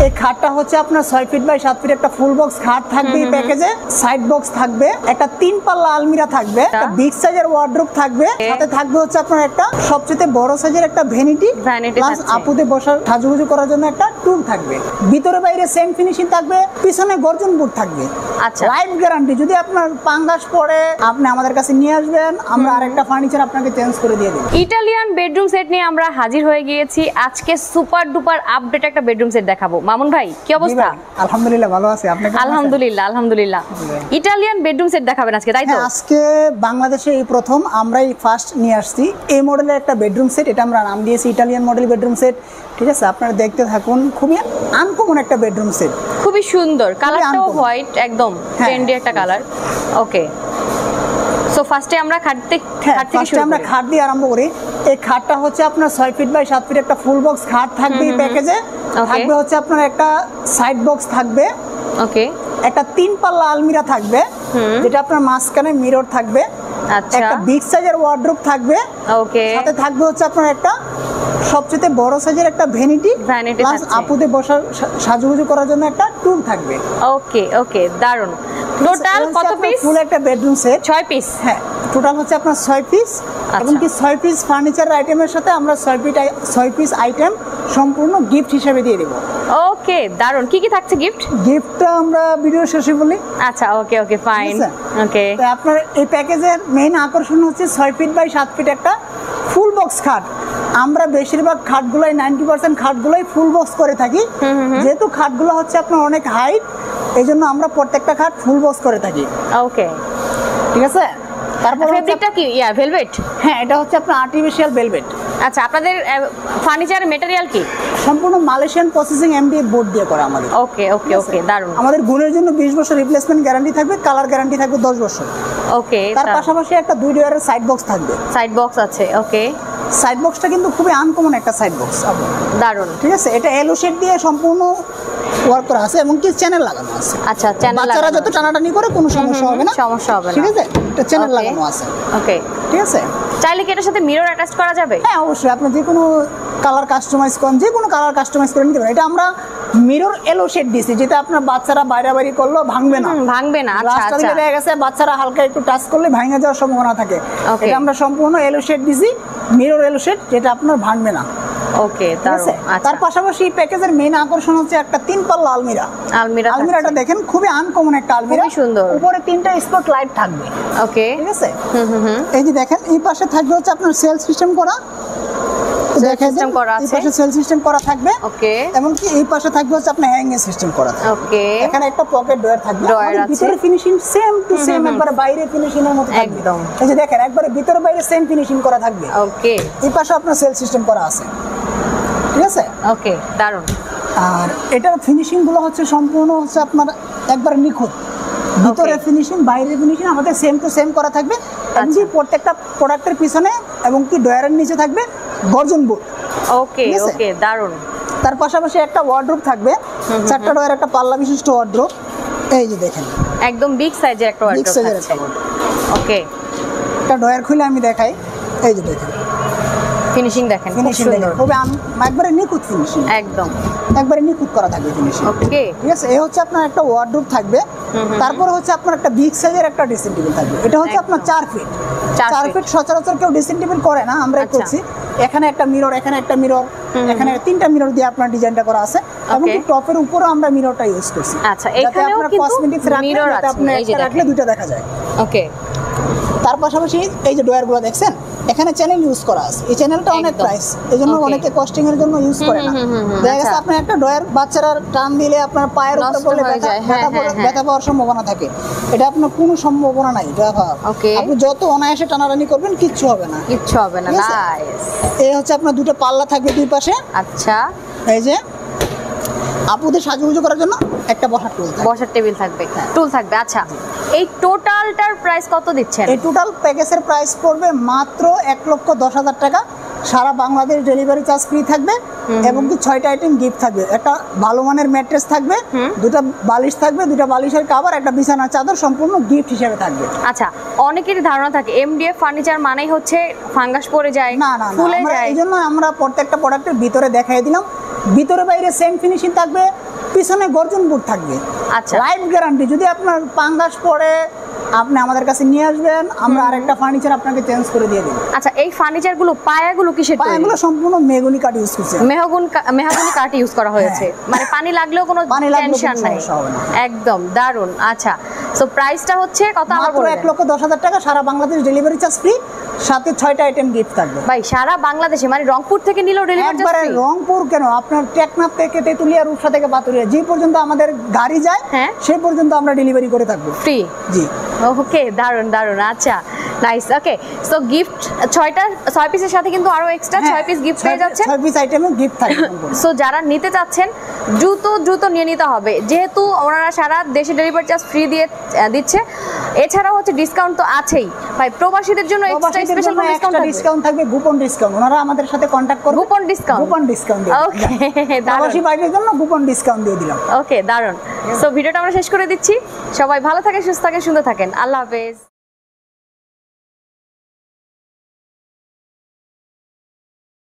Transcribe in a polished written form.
এই খাটটা হচ্ছে আপনার 6 ফিট বাই 7 ফিট একটা ফুল বক্স খাট থাকবে এই প্যাকেজে, সাইড বক্স থাকবে, একটা 3 পাল্লা আলমিরা থাকবে, একটা বিগ সাইজের ওয়ার্ডরোব থাকবে, সাথে থাকবে হচ্ছে আপনার একটা সবচেয়ে বড় সাইজের একটা ভ্যানিটি প্লাস আপুদের বসার সাজুগুজু করার জন্য একটা টুল থাকবে। ভিতরে বাইরে সেম ফিনিশিং থাকবে, পিছনে গর্জন বোর্ড থাকবে। আচ্ছা, লাইফ গ্যারান্টি। যদি আপনার পাঙ্গাস পড়ে আপনি আমাদের কাছে নিয়ে আসবেন, আমরা আরেকটা ফার্নিচার আপনাকে চেঞ্জ করে দিয়ে দেব। ইটালিয়ান বেডরুম সেট নিয়ে আমরা হাজির হয়ে গিয়েছি। আজকে সুপার ডুপার আপডেট একটা বেডরুম সেট দেখাবো। মামুন ভাই কি অবস্থা? আলহামদুলিল্লাহ ভালো আছি, আপনি? আলহামদুলিল্লাহ আলহামদুলিল্লাহ। ইটালিয়ান বেডরুম সেট দেখাবেন আজকে, তাই তো? আজকে বাংলাদেশে এই প্রথম আমরাই ফার্স্ট নিয়ে আসছি এই মডেলের একটা বেডরুম সেট। এটা আমরা নাম দিয়েছি ইটালিয়ান মডেল বেডরুম সেট। ঠিক আছে, আপনারা দেখতে থাকুন। খুবই আনকমন একটা বেডরুম সেট, খুবই সুন্দর। কালারটাও হোয়াইট, একদম ট্রেন্ডি একটা কালার। ওকে, সো ফার্স্টে আমরা খাট দিয়ে আরম্ভ করি। এই খাটটা হচ্ছে আপনার 6 ফিট বাই 7 ফিট একটা ফুল বক্স খাট থাকবে এই প্যাকেজে। থাকবে হচ্ছে আপনার একটা সাইড বক্স থাকবে, ওকে, একটা 3 পাল্লা আলমিরা থাকবে যেটা আপনার মাঝখানে মিরর থাকবে, আচ্ছা, একটা বিগ সাইজের ওয়ার্ডরোব থাকবে, ওকে, সাথে থাকবে হচ্ছে আপনার একটা সবচেয়ে বড় সাইজের একটা ভ্যানিটি প্লাস আপুদের বসার সাজুগুজু করার জন্য একটা টুল থাকবে। ওকে ওকে, দারুন। টোটাল কত পিস? ফুল একটা বেডরুম সেট 6 পিস। হ্যাঁ, টোটাল হচ্ছে আপনার 6 পিস। এবং কি 6 পিস ফার্নিচার আইটেমের সাথে আমরা 6 পিস আইটেম সম্পূর্ণ গিফট হিসেবে দিয়ে দেব। ওকে, দারুন। কি কি থাকছে গিফট? গিফটটা আমরা ভিডিও শেষে বলি। আচ্ছা, ওকে ওকে, ফাইন। ওকে, তো আপনার এই প্যাকেজের মেইন আকর্ষণ হচ্ছে 6 ফিট বাই 7 ফিট একটা ফুল বক্স খাট। আমরা বেশিরভাগ খাটগুলোই 90% খাটগুলোই ফুল বক্স করে থাকি। যেহেতু খাটগুলো হচ্ছে আপনার অনেক হাইট, এই জন্য আমরা প্রত্যেকটা খাট ফুল বক্স করে থাকি। ওকে, ঠিক আছে। তারপর ফেব্রিকটা কি? ভেলভেট। হ্যাঁ, এটা হচ্ছে আপনার আর্টিফিশিয়াল ভেলভেট। আচ্ছা, আপনাদের ফার্নিচার ম্যাটেরিয়াল কি? সম্পূর্ণ মালয়েশিয়ান প্রসেসিং এমডিএফ বোর্ড দিয়ে করা আমাদের। ওকে ওকে ওকে, দারুন। আমাদের গুণের জন্য 20 বছর রিপ্লেসমেন্ট গ্যারান্টি থাকবে, কালার গ্যারান্টি থাকবে 10 বছর। ওকে, তার পাশাপাশি একটা 2 ডয়ারের সাইড বক্স থাকবে। সাইড বক্স আছে, ওকে। সাইড বক্সটা কিন্তু খুবই আনকমন একটা সাইড বক্স, দারুন। ঠিক আছে, এটা এলো শেড দিয়ে সম্পূর্ণ ওয়ার্ক করা আছে এবং কি চ্যানেল লাগানো আছে। আচ্ছা, চ্যানেল বাচ্চারা যত টানাটানি করে কোনো সমস্যা হবে না, সমস্যা হবে না। ঠিক আছে, এটা চ্যানেল লাগানো আছে। ওকে, ঠিক আছে। চাইলে কি এটার সাথে মিরর অ্যাটাচ করা যাবে? হ্যাঁ, অবশ্যই। আপনি যে কোনো কালার কাস্টমাইজ করেন, যে কোনো কালার কাস্টমাইজ করে নিতে পারেন। এটা আমরা মিরর এলো শেড দিয়েছি, যেটা আপনার বাচ্চারা বাইরে করলেও ভাঙবে না। আচ্ছা আচ্ছা, দেখা গেছে বাচ্চারা হালকা একটু টাচ করলে ভেঙে যাওয়ার সম্ভাবনা থাকে। এটা আমরা সম্পূর্ণ এলো শেড দিয়েছি, মিরর এলো শেড, যেটা আপনার ভাঙবে না। ওকে, দারুন। তার পাশাপাশি এই প্যাকেজের মেইন আকর্ষণ হচ্ছে একটা 3 পাল্লা আলমিরা। আলমিরাটা দেখেন, খুবই আনকমন একটা আলমিরা, সুন্দর। উপরে 3টা স্পট লাইট থাকবে। ওকে, ঠিক আছে। এই যে দেখেন, এই পাশে থাকবে হচ্ছে আপনার সেল সিস্টেম করা, সিস্টেম করা আছে, এই পাশে সেল সিস্টেম করা থাকবে। ওকে, এবং কি এই পাশে থাকবে হচ্ছে আপনার হ্যাঙ্গিং সিস্টেম করা থাকবে। ওকে, এখানে একটা পকেট ডয়ার থাকবে। ভিতরে ফিনিশিং সেম টু সেম, একবারে বাইরে ফিনিশিং এর মতো থাকবে একদম। এই যে দেখেন, একবারে ভিতরে বাইরে সেম ফিনিশিং করা থাকবে। ওকে, এই পাশে আপনার সেল সিস্টেম করা আছে। ঠিক আছে। ওকে, দারুন। আর এটার ফিনিশিং গুলো হচ্ছে সম্পূর্ণ হচ্ছে আপনার একবার নিখুঁত। ভিতরে ফিনিশিং বাইরে ফিনিশিং আমাদের সেম টু সেম করা থাকবে। এমনি প্রত্যেকটা প্রোডাক্টের পিছনে এবং কি ডয়ারের নিচে থাকবে গর্জন বোর্ড। ওকে ওকে, দারুন। তার পাশাপাশি একটা ওয়ার্ডরোব থাকবে, 4টা ডয়ার একটা পাল্লা বিশিষ্ট ওয়ার্ডরোব। এই যে দেখেন, একদম বিগ সাইজের একটা ওয়ার্ডরোব আছে। ওকে, একটা ডয়ার খুলে আমি দেখাই। এই যে দেখেন, ফিনিশিং দেখেন, খুব সুন্দর, খুব একবারে নিখুঁত ফিনিশিং, একবারে নিখুঁত করা থাকবে ফিনিশিং। ওকে, ঠিক আছে। এই হচ্ছে আপনার একটা ওয়ার্ডরোব থাকবে। তারপরে হচ্ছে আপনার একটা বিগ সাইজের একটা ড্রেসিং টেবিল থাকবে। এটা হচ্ছে আপনার 4 ফিট। 4 ফিট সচরাচর কেউ ড্রেসিং টেবিল করে না, আমরা করছি। এখানে একটা মিরর, এখানে একটা মিরর, এখানে 3টা মিরর দিয়ে আপনার ডিজাইনটা করা আছে। এবং কি টপের উপরে আমরা মিররটা ইউজ করছি। আচ্ছা, এখানেও কিন্তু কসমেটিক্স মিরর আছে, আপনি একটা রাখলে দুটো দেখা যায়। ওকে, তার পাশাপাশি এই যে ডয়ারগুলো দেখছেন, এখানে চ্যানেল ইউজ করা আছে। এই চ্যানেলটা অনেক প্রাইস, এজন্য অনেকে কস্টিং এর জন্য ইউজ করে না। দেখা গেছে আপনার একটা ডয়ার বাচ্চারা টান দিলে আপনার পায়ের উপরে পড়লে ব্যথা পাওয়ার সম্ভাবনা থাকে। এটা আপনার কোনো সম্ভাবনা নাই ব্যথা। আপনি যত অনায়াসে টানাটানি করবেন কিচ্ছু হবে না, কিচ্ছু হবে না। নাইস। এই হচ্ছে আপনার দুটো পাল্লা থাকবে দুই পাশে। আচ্ছা, এই যে আপুদের সাজুগুজু করার জন্য একটা বসার টেবিল থাকবে, টুল থাকবে। আচ্ছা, এই টোটালটার প্রাইস কত দিচ্ছেন? এই টোটাল প্যাকেজের প্রাইস পড়বে মাত্র 1,10,000 টাকা। সারা বাংলাদেশ ডেলিভারি চার্জ ফ্রি থাকবে এবং কি 6টা আইটেম গিফট থাকবে। একটা ভালো মানের ম্যাট্রেস থাকবে, 2টা বালিশ থাকবে, 2টা বালিশের কভার, একটা বিছানার চাদর সম্পূর্ণ গিফট হিসেবে থাকবে। আচ্ছা, অনেকেরই ধারণা থাকে এমডিএফ ফার্নিচার মানেই হচ্ছে ফাঙ্গাস পড়ে যায়, না না, ফুলে যায়। এইজন্য আমরা প্রত্যেকটা প্রোডাক্টের ভিতরে দেখাই দিলাম ভিতরে বাইরে সেম ফিনিশিং থাকবে, পিছনে গর্জন বোর্ড থাকবে। আচ্ছা, লাইফ গ্যারান্টি। যদি আপনার পাঙ্গাস পড়ে আপনি আমাদের কাছে নিয়ে আসবেন, আমরা আরেকটা ফার্নিচার আপনাকে চেঞ্জ করে দিয়ে দেব। আচ্ছা, এই ফার্নিচারগুলো পায়াগুলো কিসের তৈরি? পায়াগুলো সম্পূর্ণ মেহগনি কাঠ ইউজ করছে। মেহগনি কাঠ ইউজ করা হয়েছে, মানে পানি লাগলেও কোনো টেনশন নাই, একদম দারুন। আচ্ছা, সো প্রাইসটা হচ্ছে কত? আমার মাত্র 1,10,000 টাকা, সারা বাংলাদেশ ডেলিভারি চার্জ ফ্রি, সাথে 6টা আইটেম গিফট থাকবে। ভাই সারা বাংলাদেশে, মানে রংপুর থেকে নিলেও ডেলিভারি চার্জ একবারে ফ্রি? রংপুর কেন, আপনার টেকনাফ থেকে তেতুলিয়া, রূপসা থেকে পাতুলিয়া, যে পর্যন্ত আমাদের গাড়ি যায় সেই পর্যন্ত আমরা ডেলিভারি করে থাকবো ফ্রি। জি, ওকে, দারুন দারুন। আচ্ছা, নাইস। ওকে, সো গিফট 6 পিসের সাথে কিন্তু আরো এক্সট্রা 6 পিস গিফট পেয়ে যাচ্ছে। 6 পিস আইটেমে গিফট থাকবে। সো যারা নিতে চাচ্ছেন দ্রুত নিয়ে নিতে হবে, যেহেতু ওনারা সারা দেশে ডেলিভারি চার্জ ফ্রি দিচ্ছে। এছাড়াও হচ্ছে ডিসকাউন্ট তো আছেই ভাই, প্রবাসীদের জন্য এক্সট্রা স্পেশাল ডিসকাউন্ট থাকবে, গোপন ডিসকাউন্ট। ওনারা আমাদের সাথে কন্টাক্ট করবে, গোপন ডিসকাউন্ট। ওকে, প্রবাসী ভাইদের জন্য গোপন ডিসকাউন্ট দিয়ে দিলাম। ওকে, দারুন। সো ভিডিওটা আমরা শেষ করে দিচ্ছি। সবাই ভালো থাকেন, সুস্থ থাকেন, সুন্দর থাকেন। আল্লাহ হাফেজ।